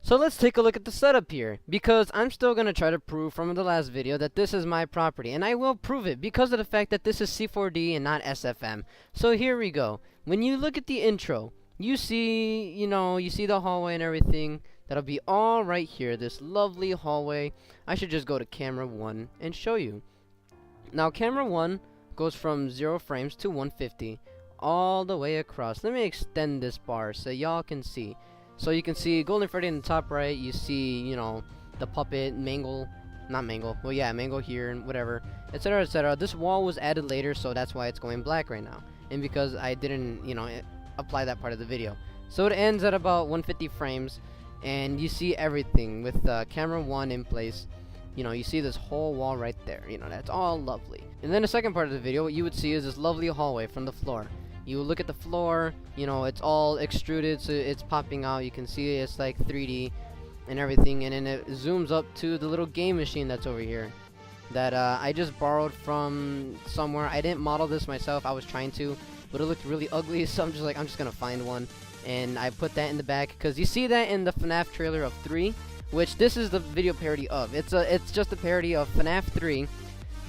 So let's take a look at the setup here, because I'm still going to try to prove from the last video that this is my property, and I will prove it because of the fact that this is C4D and not SFM. So here we go. When you look at the intro, you see, you see the hallway and everything. That'll be all right here, this lovely hallway. I should just go to camera 1 and show you. Now camera 1 goes from 0 frames to 150 all the way across. Let me extend this bar so y'all can see. So you can see Golden Freddy in the top right. You see, the puppet, Mangle, not Mangle. Well, yeah, Mangle here and whatever, etc., etc. This wall was added later, so that's why it's going black right now. And because I didn't, apply that part of the video. So it ends at about 150 frames, and you see everything with camera 1 in place. You see this whole wall right there. That's all lovely. And then the second part of the video, what you would see is this lovely hallway from the floor. You look at the floor, it's all extruded, so it's popping out. You can see it's like 3D and everything, and then it zooms up to the little game machine that's over here that I just borrowed from somewhere. I didn't model this myself. I was trying to, but it looked really ugly, so I'm just gonna find one, and I put that in the back because you see that in the FNAF trailer of 3, which this is the video parody of. It's just a parody of FNAF 3.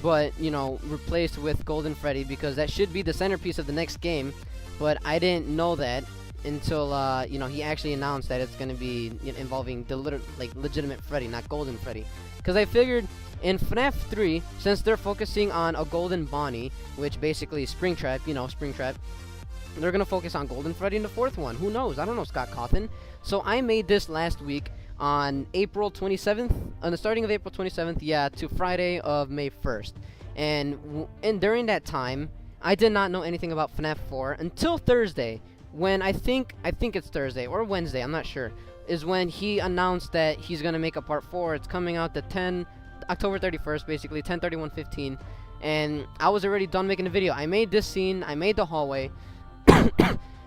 But, replaced with Golden Freddy, because that should be the centerpiece of the next game. But I didn't know that until, he actually announced that it's going to be involving the legitimate Freddy, not Golden Freddy. Because I figured in FNAF 3, since they're focusing on a Golden Bonnie, which basically is Springtrap, Springtrap, they're going to focus on Golden Freddy in the 4th one. Who knows? I don't know, Scott Cawthon. So I made this last week on April 27th, on the starting of April 27th, yeah, to Friday of May 1st. And during that time, I did not know anything about FNAF 4 until Thursday, when I think it's Thursday or Wednesday, I'm not sure, is when he announced that he's going to make a part 4. It's coming out the October 31st, basically, 10/31/15. And I was already done making the video. I made this scene, I made the hallway.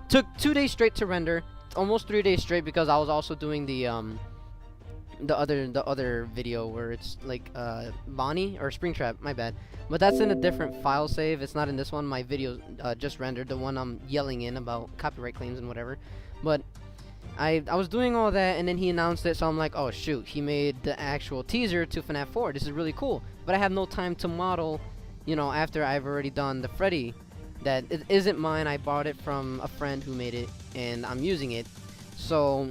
Took 2 days straight to render, almost 3 days straight, because I was also doing the other video where it's like Bonnie or Springtrap, my bad, but that's in a different file save. It's not in this one. My video just rendered, the one I'm yelling in about copyright claims and whatever. But I was doing all that, and then he announced it, so I'm like, oh shoot, he made the actual teaser to FNAF 4. This is really cool, but I have no time to model, after I've already done the Freddy that it isn't mine. I bought it from a friend who made it, and I'm using it. So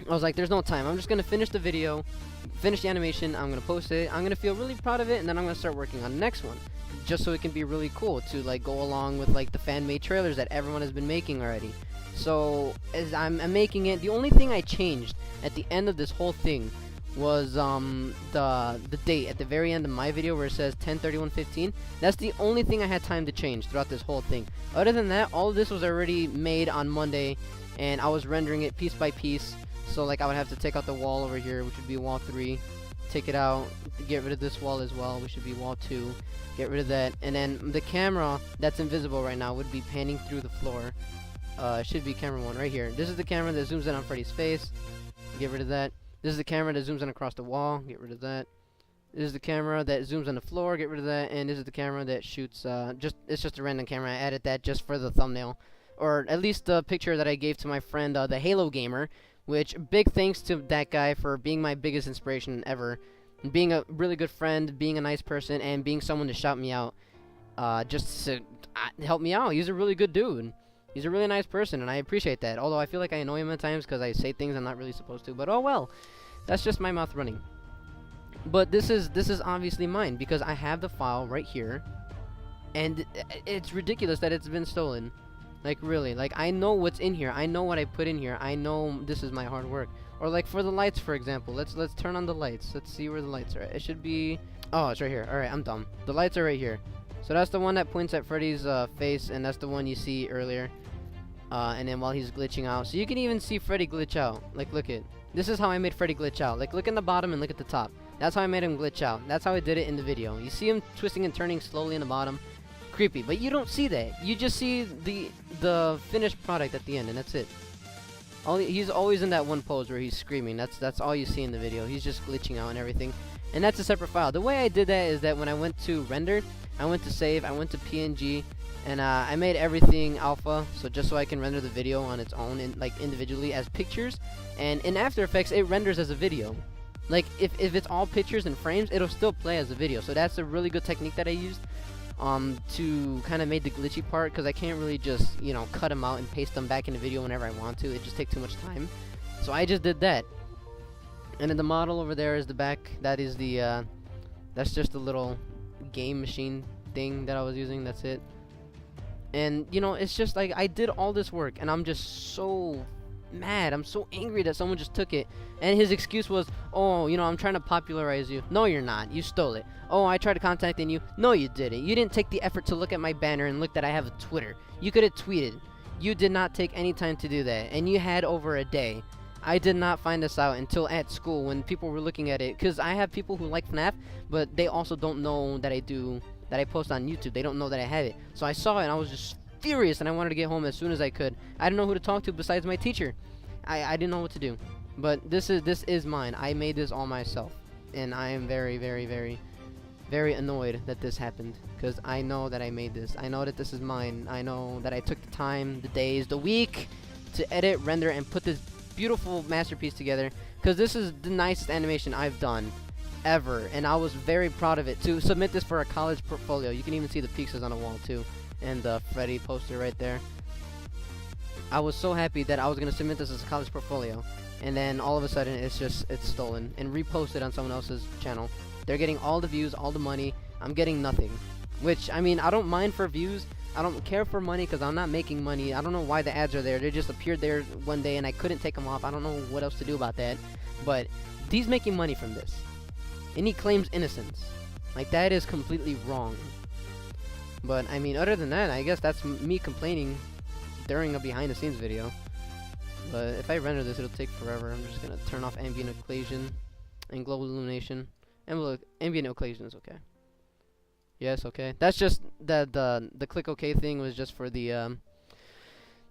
I was like, there's no time. I'm just going to finish the video, finish the animation, I'm going to post it, I'm going to feel really proud of it, and then I'm going to start working on the next one. Just so it can be really cool to, go along with, the fan-made trailers that everyone has been making already. So, as I'm making it, the only thing I changed at the end of this whole thing was, the date at the very end of my video where it says 10/31/15. That's the only thing I had time to change throughout this whole thing. Other than that, all of this was already made on Monday, and I was rendering it piece by piece. So I would have to take out the wall over here, which would be wall 3, take it out, get rid of this wall as well, which should be wall 2, get rid of that, and then the camera that's invisible right now would be panning through the floor. Should be camera 1 right here. This is the camera that zooms in on Freddy's face, get rid of that. This is the camera that zooms in across the wall, get rid of that. This is the camera that zooms on the floor, get rid of that, and this is the camera that shoots, it's just a random camera. I added that just for the thumbnail, or at least the picture that I gave to my friend, the Halo Gamer. Which, big thanks to that guy for being my biggest inspiration ever. Being a really good friend, being a nice person, and being someone to shout me out. Just to help me out. He's a really good dude. He's a really nice person, and I appreciate that. Although I feel like I annoy him at times because I say things I'm not really supposed to. But oh well. That's just my mouth running. But this is obviously mine, because I have the file right here. And it's ridiculous that it's been stolen. Really, I know what's in here. I know what I put in here. I know this is my hard work. Or for the lights, for example. Let's turn on the lights. Let's see where the lights are at. It should be... Oh, it's right here. Alright, I'm dumb. The lights are right here. So that's the one that points at Freddy's face, and that's the one you see earlier. And then while he's glitching out. So you can even see Freddy glitch out. Look at... This is how I made Freddy glitch out. Look in the bottom and look at the top. That's how I made him glitch out. That's how I did it in the video. You see him twisting and turning slowly in the bottom. Creepy, but you don't see that. You just see the finished product at the end, and that's it. He's always in that one pose where he's screaming. That's all you see in the video. He's just glitching out and everything, and that's a separate file. The way I did that is that when I went to render, I went to save, I went to PNG, and I made everything alpha, so just so I can render the video on its own, and like individually as pictures. And in After Effects, it renders as a video. Like if it's all pictures and frames, it'll still play as a video. So that's a really good technique that I used to kind of make the glitchy part, because I can't really just, you know, cut them out and paste them back in the video whenever I want to. It just takes too much time. So I just did that. And then the model over there is the back. That is the that's just a little game machine thing that I was using. That's it. And you know, it's just like I did all this work, and I'm just so mad. I'm so angry that someone just took it. And his excuse was, oh, you know, I'm trying to popularize you. No, you're not. You stole it. Oh, I tried contacting you. No, you didn't. You didn't take the effort to look at my banner and look that I have a Twitter. You could have tweeted. You did not take any time to do that, and you had over a day. I did not find this out until at school when people were looking at it, because I have people who like FNAF, but they also don't know that I post on YouTube. They don't know that I have it. So I saw it and I was just furious, and I wanted to get home as soon as I could. I didn't know who to talk to besides my teacher. I didn't know what to do. But this is mine. I made this all myself, and I am very, very, very, very annoyed that this happened, because I know that I made this. I know that this is mine. I know that I took the time, the days, the week to edit, render, and put this beautiful masterpiece together, because this is the nicest animation I've done ever, and I was very proud of it. To submit this for a college portfolio, you can even see the pieces on the wall too, and the Freddy poster right there. I was so happy that I was going to submit this as a college portfolio, and then all of a sudden it's stolen and reposted on someone else's channel. They're getting all the views, all the money. I'm getting nothing, which, I mean, I don't mind for views. I don't care for money, because I'm not making money. I don't know why the ads are there. They just appeared there one day and I couldn't take them off. I don't know what else to do about that. But he's making money from this, and he claims innocence. Like, that is completely wrong. But I mean, other than that, I guess that's me complaining during a behind the scenes video. But if I render this, it'll take forever. I'm just gonna turn off ambient occlusion and global illumination. And look, ambient occlusion is okay. Yes, okay. That's just the click OK thing was just for the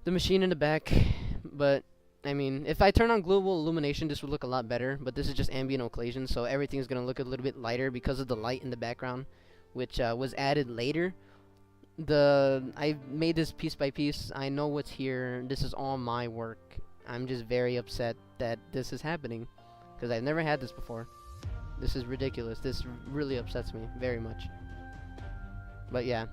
machine in the back. But I mean, if I turn on global illumination, this would look a lot better. But this is just ambient occlusion, so everything's gonna look a little bit lighter because of the light in the background, which was added later. I made this piece by piece. I know what's here. This is all my work. I'm just very upset that this is happening, because I've never had this before. This is ridiculous. This really upsets me very much. But yeah.